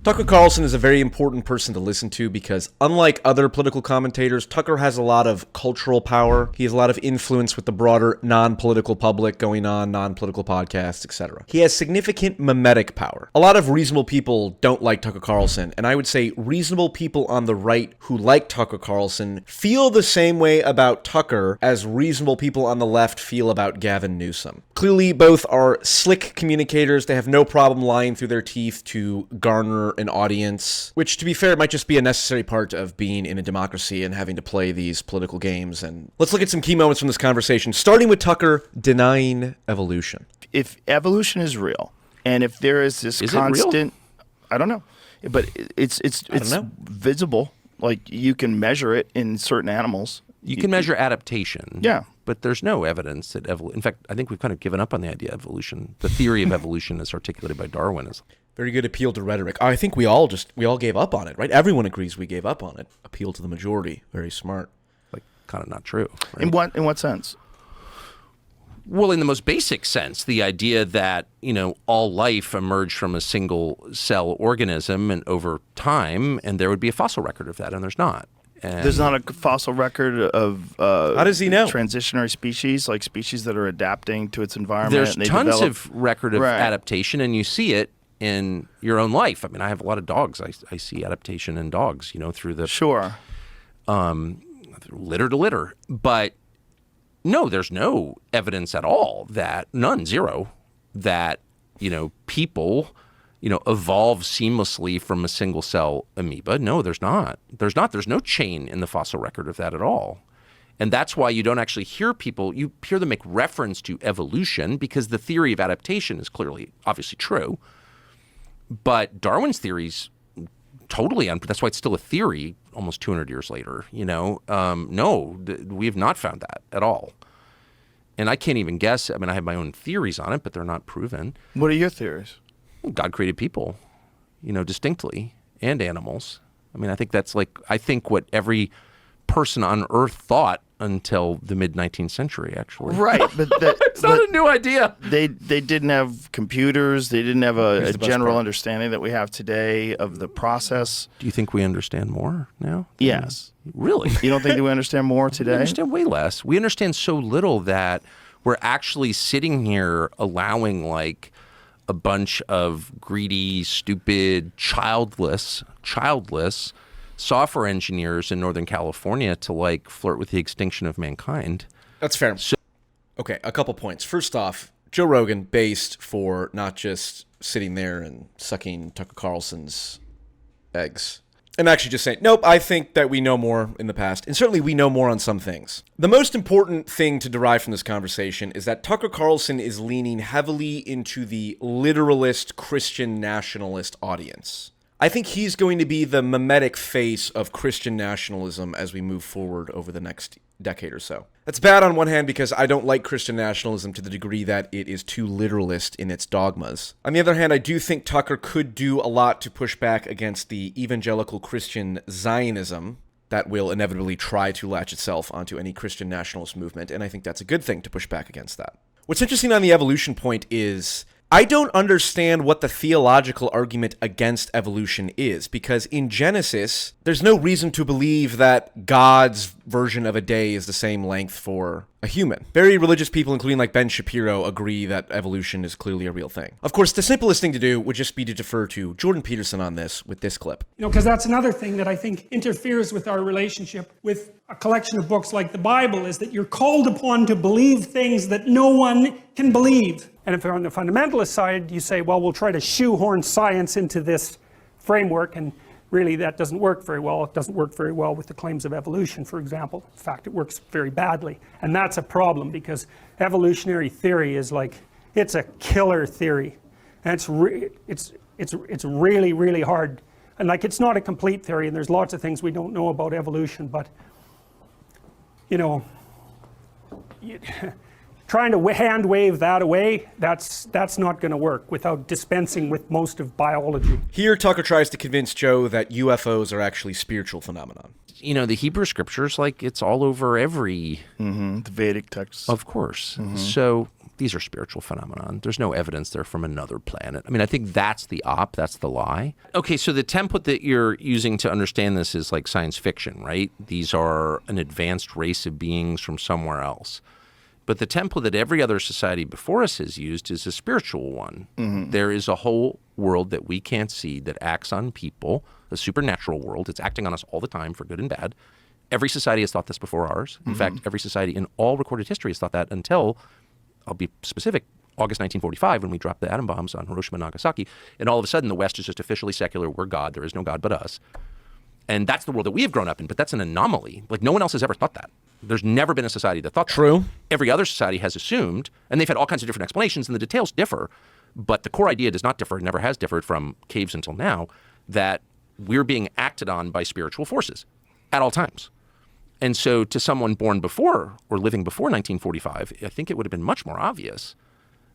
Tucker Carlson is a very important person to listen to because unlike other political commentators, Tucker has a lot of cultural power. He has a lot of influence with the broader non-political public going on, non-political podcasts, etc. He has significant mimetic power. A lot of reasonable people don't like Tucker Carlson, and I would say reasonable people on the right who like Tucker Carlson feel the same way about Tucker as reasonable people on the left feel about Gavin Newsom. Clearly, both are slick communicators. They have no problem lying through their teeth to garner an audience, which, to be fair, might just be a necessary part of being in a democracy and having to play these political games. And let's look at some key moments from this conversation, starting with Tucker denying evolution. If evolution is real, and if there is this constant, I don't know, but it's visible. Like you can measure it in certain animals. You can measure adaptation. Yeah. But there's no evidence that in fact, I think we've kind of given up on the idea of evolution. The theory of evolution as articulated by Darwin is very good appeal to rhetoric. I think we all gave up on it, right? Everyone agrees we gave up on it. Appeal to the majority. Very smart. like kind of not true. Right? In what sense? Well, in the most basic sense, the idea that, all life emerged from a single cell organism and over time, and there would be a fossil record of that, and there's not. And there's not a fossil record of how does he know? Transitionary species, like species that are adapting to its environment. There's and they tons develop... of record of adaptation, and you see it in your own life. I mean, I have a lot of dogs. I see adaptation in dogs, through the litter to litter. But no, there's no evidence at all zero, that people evolve seamlessly from a single cell amoeba. No, there's not. There's no chain in the fossil record of that at all. And that's why you don't actually hear you hear them make reference to evolution, because the theory of adaptation is obviously true. But Darwin's theory's totally that's why it's still a theory almost 200 years later. No, we have not found that at all. And I can't even guess. I mean, I have my own theories on it, but they're not proven. What are your theories? God created people, distinctly, and animals. I mean, I think what every person on Earth thought until the mid-19th century, actually. Right, but it's not a new idea. They didn't have computers. They didn't have a general understanding that we have today of the process. Do you think we understand more now? Yes. Really? You don't think that we understand more today? We understand way less. We understand so little that we're actually sitting here allowing a bunch of greedy, stupid, childless software engineers in Northern California to flirt with the extinction of mankind. That's fair. Okay, a couple points. First off, Joe Rogan based for not just sitting there and sucking Tucker Carlson's eggs. And actually just saying, nope, I think that we know more in the past. And certainly we know more on some things. The most important thing to derive from this conversation is that Tucker Carlson is leaning heavily into the literalist Christian nationalist audience. I think he's going to be the mimetic face of Christian nationalism as we move forward over the next decade or so. That's bad on one hand because I don't like Christian nationalism to the degree that it is too literalist in its dogmas. On the other hand, I do think Tucker could do a lot to push back against the evangelical Christian Zionism that will inevitably try to latch itself onto any Christian nationalist movement, and I think that's a good thing to push back against that. What's interesting on the evolution point is I don't understand what the theological argument against evolution is, because in Genesis, there's no reason to believe that God's version of a day is the same length for a human. Very religious people, including Ben Shapiro, agree that evolution is clearly a real thing. Of course, the simplest thing to do would just be to defer to Jordan Peterson on this with this clip. Because that's another thing that I think interferes with our relationship with a collection of books like the Bible, is that you're called upon to believe things that no one can believe. And if you're on the fundamentalist side, you say, well, we'll try to shoehorn science into this framework, and really that doesn't work very well. It doesn't work very well with the claims of evolution, for example. In fact, it works very badly. And that's a problem, because evolutionary theory is it's a killer theory. And it's really, really hard. And it's not a complete theory, and there's lots of things we don't know about evolution, but, trying to hand wave that away, that's not going to work without dispensing with most of biology. Here, Tucker tries to convince Joe that UFOs are actually spiritual phenomenon. The Hebrew scriptures, it's all over every... the Vedic texts. Of course. So these are spiritual phenomenon. There's no evidence they're from another planet. I mean, I think that's the that's the lie. Okay, so the template that you're using to understand this is like science fiction, right? These are an advanced race of beings from somewhere else. But the template that every other society before us has used is a spiritual one. Mm-hmm. There is a whole world that we can't see that acts on people, a supernatural world. It's acting on us all the time for good and bad. Every society has thought this before ours. In fact, every society in all recorded history has thought that until, I'll be specific, August 1945, when we dropped the atom bombs on Hiroshima and Nagasaki. And all of a sudden, the West is just officially secular. We're God. There is no God but us. And that's the world that we have grown up in. But that's an anomaly. Like, no one else has ever thought that. There's never been a society that thought that. True. Every other society has assumed, and they've had all kinds of different explanations, and the details differ. But the core idea does not differ, never has differed from caves until now, that we're being acted on by spiritual forces at all times. And so to someone born before or living before 1945, I think it would have been much more obvious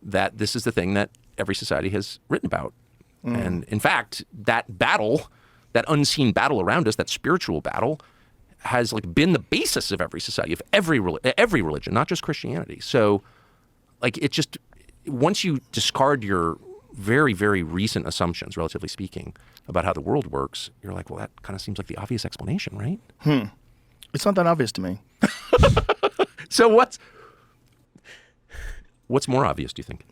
that this is the thing that every society has written about. And in fact, that battle, that unseen battle around us, that spiritual battle, has like been the basis of every society, of every religion, not just Christianity. So like it just, once you discard your very, very recent assumptions, relatively speaking, about how the world works, you're like, well, that kind of seems like the obvious explanation, right? It's not that obvious to me. So what's more obvious, do you think?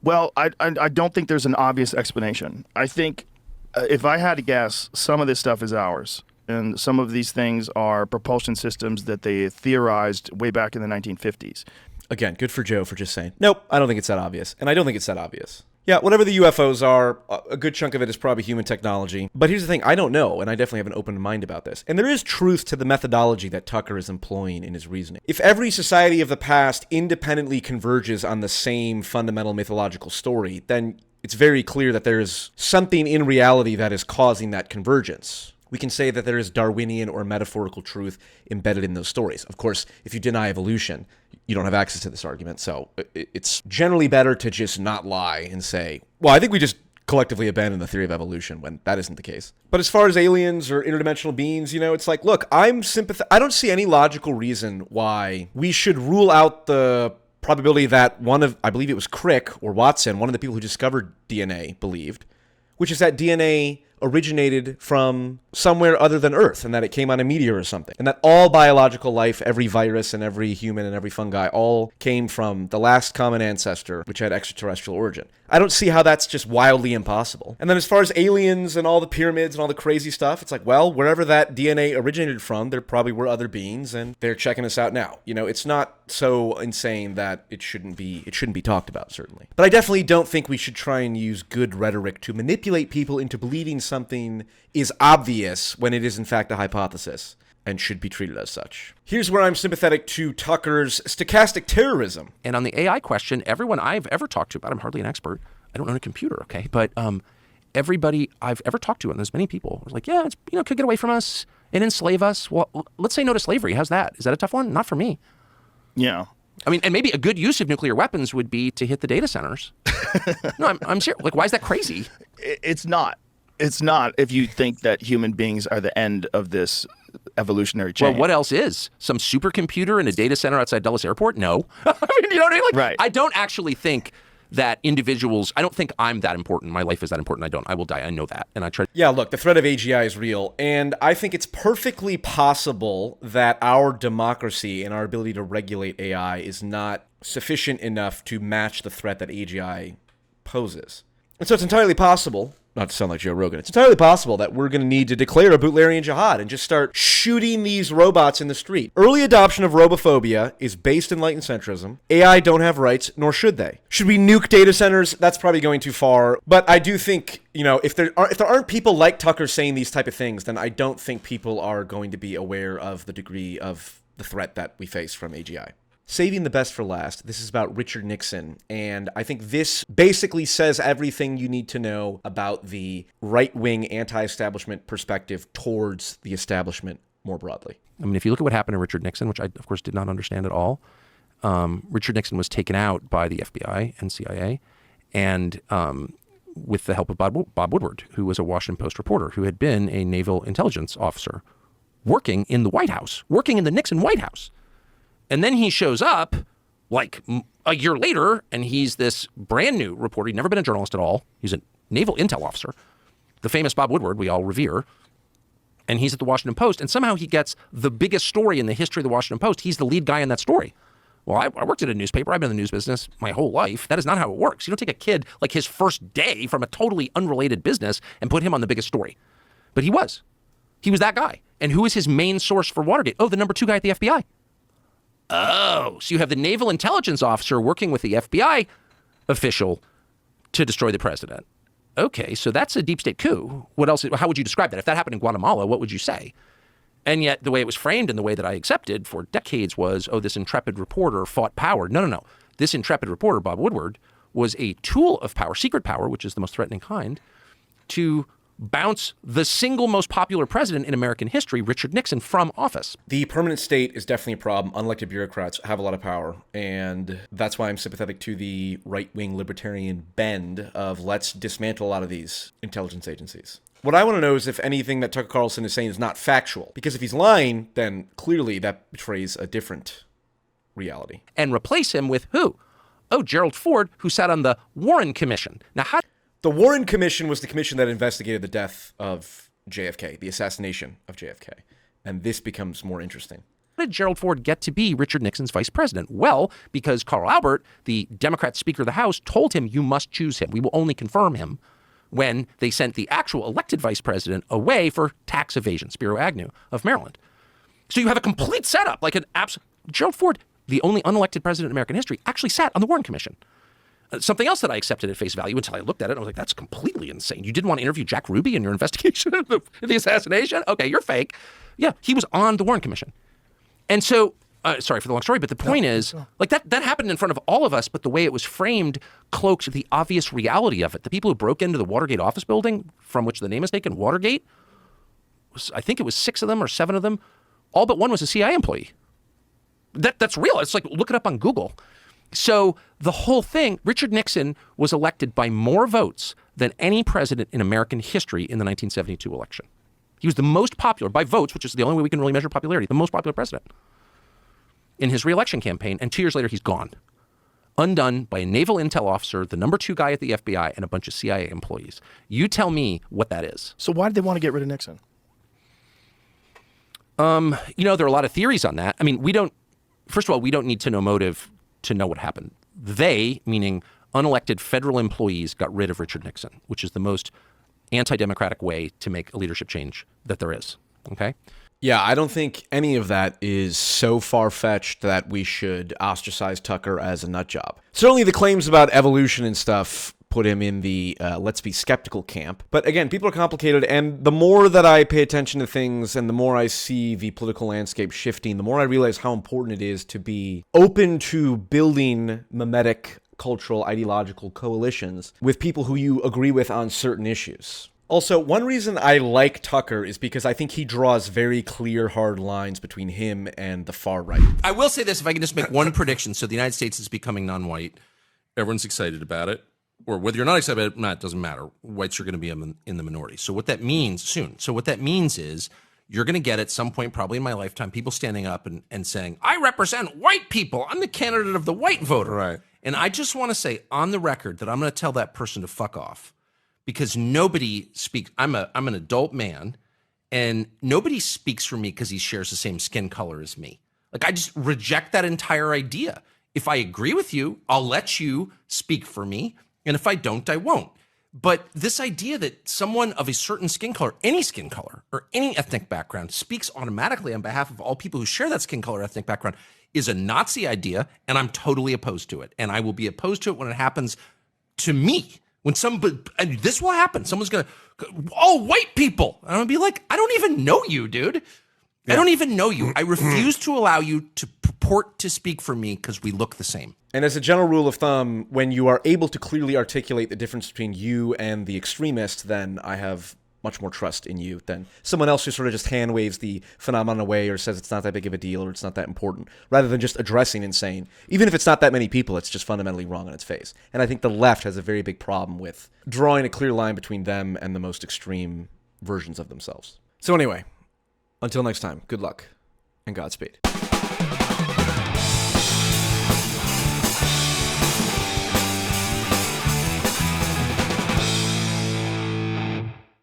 Well, I don't think there's an obvious explanation. I think if I had to guess, some of this stuff is ours. And some of these things are propulsion systems that they theorized way back in the 1950s. Again, good for Joe for just saying, nope, I don't think it's that obvious. And I don't think it's that obvious. Yeah, whatever the UFOs are, a good chunk of it is probably human technology. But here's the thing, I don't know, and I definitely have an open mind about this. And there is truth to the methodology that Tucker is employing in his reasoning. If every society of the past independently converges on the same fundamental mythological story, then it's very clear that there is something in reality that is causing that convergence. We can say that there is Darwinian or metaphorical truth embedded in those stories. Of course, if you deny evolution, you don't have access to this argument. So it's generally better to just not lie and say, well, I think we just collectively abandon the theory of evolution, when that isn't the case. But as far as aliens or interdimensional beings, it's like, look, I don't see any logical reason why we should rule out the probability that I believe it was Crick or Watson, one of the people who discovered DNA, believed, which is that DNA originated from somewhere other than Earth, and that it came on a meteor or something. And that all biological life, every virus and every human and every fungi, all came from the last common ancestor, which had extraterrestrial origin. I don't see how that's just wildly impossible. And then as far as aliens and all the pyramids and all the crazy stuff, it's like, well, wherever that DNA originated from, there probably were other beings, and they're checking us out now. It's not so insane that it shouldn't be talked about, certainly. But I definitely don't think we should try and use good rhetoric to manipulate people into believing something is obvious when it is in fact a hypothesis and should be treated as such. Here's where I'm sympathetic to Tucker's stochastic terrorism. And on the AI question, everyone I've ever talked to about, I'm hardly an expert, I don't own a computer, okay? But everybody I've ever talked to, and there's many people, was like, yeah, it's, could get away from us and enslave us. Well, let's say no to slavery. How's that? Is that a tough one? Not for me. Yeah. I mean, and maybe a good use of nuclear weapons would be to hit the data centers. No, I'm serious. Like, why is that crazy? It's not. It's not if you think that human beings are the end of this evolutionary chain. Well, what else is? Some supercomputer in a data center outside Dulles Airport? No. I mean, you know what I mean? Like, right. I don't actually think that individuals, I don't think I'm that important. My life is that important. I will die. I know that. And I try. Yeah, look, the threat of AGI is real. And I think it's perfectly possible that our democracy and our ability to regulate AI is not sufficient enough to match the threat that AGI poses. And so it's entirely possible, not to sound like Joe Rogan, it's entirely possible that we're going to need to declare a Butlerian jihad and just start shooting these robots in the street. Early adoption of robophobia is based in enlightened centrism. AI don't have rights, nor should they. Should we nuke data centers? That's probably going too far. But I do think, if there aren't people like Tucker saying these type of things, then I don't think people are going to be aware of the degree of the threat that we face from AGI. Saving the best for last, this is about Richard Nixon, and I think this basically says everything you need to know about the right-wing anti-establishment perspective towards the establishment more broadly. I mean, if you look at what happened to Richard Nixon, which I, of course, did not understand at all, Richard Nixon was taken out by the FBI and CIA, and with the help of Bob Woodward, who was a Washington Post reporter, who had been a naval intelligence officer working in the White House, working in the Nixon White House. And then he shows up, like a year later, and he's this brand new reporter. He'd never been a journalist at all. He's a naval intel officer, the famous Bob Woodward we all revere. And he's at the Washington Post, and somehow he gets the biggest story in the history of the Washington Post. He's the lead guy in that story. Well, I worked at a newspaper. I've been in the news business my whole life. That is not how it works. You don't take a kid like his first day from a totally unrelated business and put him on the biggest story. But he was. He was that guy. And who is his main source for Watergate? Oh, the number 2 guy at the FBI. Oh, so you have the naval intelligence officer working with the FBI official to destroy the president. Okay, so that's a deep state coup. What else? How would you describe that? If that happened in Guatemala, what would you say? And yet the way it was framed and the way that I accepted for decades was, oh, this intrepid reporter fought power. No. This intrepid reporter, Bob Woodward, was a tool of power, secret power, which is the most threatening kind, to bounce the single most popular president in American history, Richard Nixon, from office. The permanent state is definitely a problem. Unelected bureaucrats have a lot of power, and that's why I'm sympathetic to the right-wing libertarian bend of let's dismantle a lot of these intelligence agencies. What I want to know is if anything that Tucker Carlson is saying is not factual, because if he's lying, then clearly that betrays a different reality. And replace him with who? Oh, Gerald Ford, who sat on the Warren Commission. Now, how... The Warren Commission was the commission that investigated the death of JFK, the assassination of JFK. And this becomes more interesting. How did Gerald Ford get to be Richard Nixon's vice president? Well, because Carl Albert, the Democrat Speaker of the House, told him, you must choose him. We will only confirm him when they sent the actual elected vice president away for tax evasion, Spiro Agnew of Maryland. So you have a complete setup, like an absolute... Gerald Ford, the only unelected president in American history, actually sat on the Warren Commission. Something else that I accepted at face value until I looked at it, I was like, that's completely insane. You didn't want to interview Jack Ruby in your investigation of the assassination? Okay, you're fake. Yeah, he was on the Warren Commission. And so, sorry for the long story, but the point is, like that happened in front of all of us, but the way it was framed cloaked the obvious reality of it. The people who broke into the Watergate office building, from which the name is taken, Watergate, I think it was 6 of them or 7 of them, all but one was a CIA employee. That's real. It's like, look it up on Google. So the whole thing, Richard Nixon was elected by more votes than any president in American history in the 1972 election. He was the most popular, by votes, which is the only way we can really measure popularity, the most popular president in his re-election campaign. And 2 years later, he's gone. Undone by a naval intel officer, the number 2 guy at the FBI, and a bunch of CIA employees. You tell me what that is. So why did they want to get rid of Nixon? There are a lot of theories on that. I mean, first of all, we don't need to know motive to know what happened. They, meaning unelected federal employees, got rid of Richard Nixon, which is the most anti-democratic way to make a leadership change that there is. Okay? Yeah, I don't think any of that is so far-fetched that we should ostracize Tucker as a nut job. Certainly the claims about evolution and stuff put him in the let's be skeptical camp. But again, people are complicated, and the more that I pay attention to things and the more I see the political landscape shifting, the more I realize how important it is to be open to building mimetic cultural ideological coalitions with people who you agree with on certain issues. Also, one reason I like Tucker is because I think he draws very clear, hard lines between him and the far right. I will say this, if I can just make one prediction. So the United States is becoming non-white. Everyone's excited about it. Or whether you're not excited about it, it doesn't matter. Whites are going to be in the minority. So what that means soon. So what that means is you're going to get at some point, probably in my lifetime, people standing up and saying, I represent white people. I'm the candidate of the white voter. Right. And I just want to say on the record that I'm going to tell that person to fuck off because nobody speaks. I'm an adult man and nobody speaks for me because he shares the same skin color as me. Like, I just reject that entire idea. If I agree with you, I'll let you speak for me. And if I don't, I won't. But this idea that someone of a certain skin color, any skin color, or any ethnic background speaks automatically on behalf of all people who share that skin color, ethnic background is a Nazi idea, and I'm totally opposed to it. And I will be opposed to it when it happens to me. When and this will happen. Someone's going to, oh, white people. And I'm going to be like, I don't even know you, dude. Yeah. I don't even know you. I refuse to allow you to purport to speak for me because we look the same. And as a general rule of thumb, when you are able to clearly articulate the difference between you and the extremist, then I have much more trust in you than someone else who sort of just hand waves the phenomenon away or says it's not that big of a deal or it's not that important, rather than just addressing and saying, even if it's not that many people, it's just fundamentally wrong on its face. And I think the left has a very big problem with drawing a clear line between them and the most extreme versions of themselves. So anyway, until next time, good luck and Godspeed.